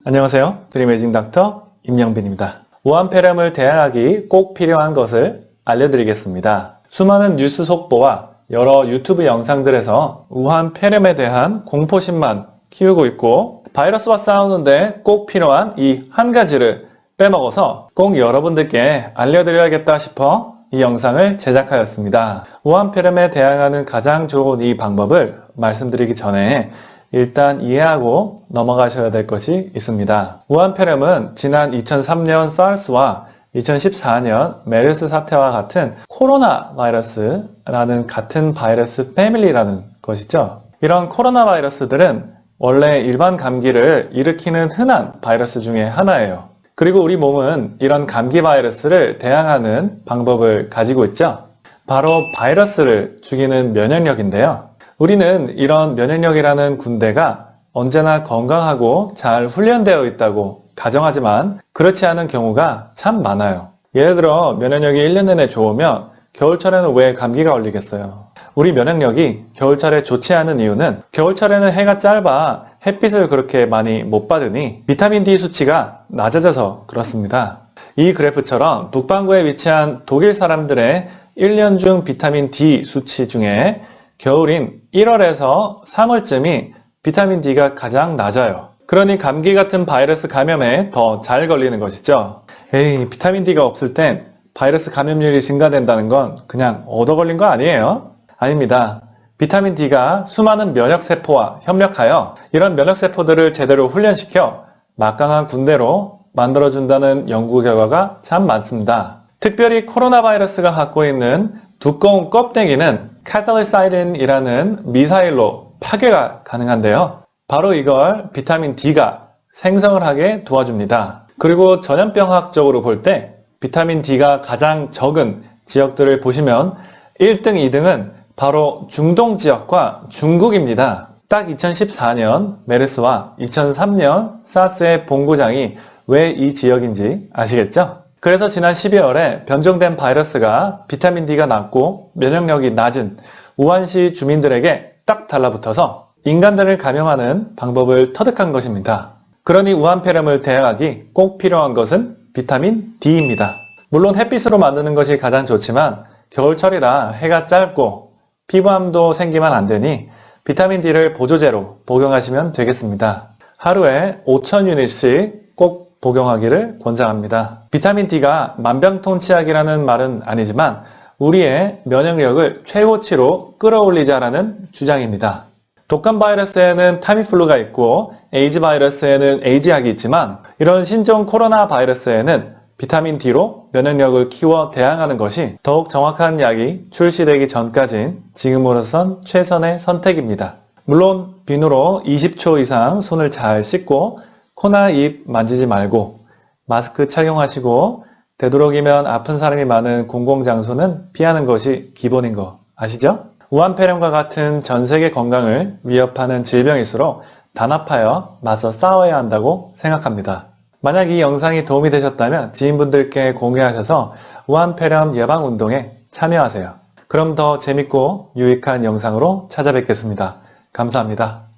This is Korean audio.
안녕하세요. 드림에이징 닥터 임영빈입니다. 우한폐렴을 대항하기 꼭 필요한 것을 알려드리겠습니다. 수많은 뉴스 속보와 여러 유튜브 영상들에서 우한폐렴에 대한 공포심만 키우고 있고 바이러스와 싸우는데 꼭 필요한 이 한 가지를 빼먹어서 꼭 여러분들께 알려드려야겠다 싶어 이 영상을 제작하였습니다. 우한폐렴에 대항하는 가장 좋은 이 방법을 말씀드리기 전에 일단 이해하고 넘어가셔야 될 것이 있습니다. 우한폐렴은 지난 2003년 사르스와 2014년 메르스 사태와 같은 코로나 바이러스라는 같은 바이러스 패밀리라는 것이죠. 이런 코로나 바이러스들은 원래 일반 감기를 일으키는 흔한 바이러스 중에 하나예요. 그리고 우리 몸은 이런 감기 바이러스를 대항하는 방법을 가지고 있죠. 바로 바이러스를 죽이는 면역력인데요. 우리는 이런 면역력이라는 군대가 언제나 건강하고 잘 훈련되어 있다고 가정하지만 그렇지 않은 경우가 참 많아요. 예를 들어 면역력이 1년 내내 좋으면 겨울철에는 왜 감기가 걸리겠어요? 우리 면역력이 겨울철에 좋지 않은 이유는 겨울철에는 해가 짧아 햇빛을 그렇게 많이 못 받으니 비타민 D 수치가 낮아져서 그렇습니다. 이 그래프처럼 북반구에 위치한 독일 사람들의 1년 중 비타민 D 수치 중에 겨울인 1월에서 3월쯤이 비타민 D가 가장 낮아요. 그러니 감기 같은 바이러스 감염에 더 잘 걸리는 것이죠. 에이, 비타민 D가 없을 땐 바이러스 감염률이 증가된다는 건 그냥 얻어 걸린 거 아니에요? 아닙니다. 비타민 D가 수많은 면역세포와 협력하여 이런 면역세포들을 제대로 훈련시켜 막강한 군대로 만들어준다는 연구 결과가 참 많습니다. 특별히 코로나 바이러스가 갖고 있는 두꺼운 껍데기는 카탈리사이딘이라는 미사일로 파괴가 가능한데요. 바로 이걸 비타민 D가 생성을 하게 도와줍니다. 그리고 전염병학적으로 볼 때 비타민 D가 가장 적은 지역들을 보시면 1등, 2등은 바로 중동 지역과 중국입니다. 딱 2014년 메르스와 2003년 사스의 본고장이 왜 이 지역인지 아시겠죠? 그래서 지난 12월에 변종된 바이러스가 비타민 D가 낮고 면역력이 낮은 우한시 주민들에게 딱 달라붙어서 인간들을 감염하는 방법을 터득한 것입니다. 그러니 우한폐렴을 대항하기 꼭 필요한 것은 비타민 D입니다. 물론 햇빛으로 만드는 것이 가장 좋지만 겨울철이라 해가 짧고 피부암도 생기면 안 되니 비타민 D를 보조제로 복용하시면 되겠습니다. 하루에 5,000유닛씩 꼭 복용하기를 권장합니다. 비타민 D가 만병통치약이라는 말은 아니지만 우리의 면역력을 최고치로 끌어올리자라는 주장입니다. 독감 바이러스에는 타미플루가 있고 에이즈 바이러스에는 에이즈약이 있지만 이런 신종 코로나 바이러스에는 비타민 D로 면역력을 키워 대항하는 것이 더욱 정확한 약이 출시되기 전까진 지금으로선 최선의 선택입니다. 물론 비누로 20초 이상 손을 잘 씻고 코나 입 만지지 말고 마스크 착용하시고 되도록이면 아픈 사람이 많은 공공장소는 피하는 것이 기본인 거 아시죠? 우한폐렴과 같은 전 세계 건강을 위협하는 질병일수록 단합하여 맞서 싸워야 한다고 생각합니다. 만약 이 영상이 도움이 되셨다면 지인분들께 공유하셔서 우한폐렴 예방운동에 참여하세요. 그럼 더 재밌고 유익한 영상으로 찾아뵙겠습니다. 감사합니다.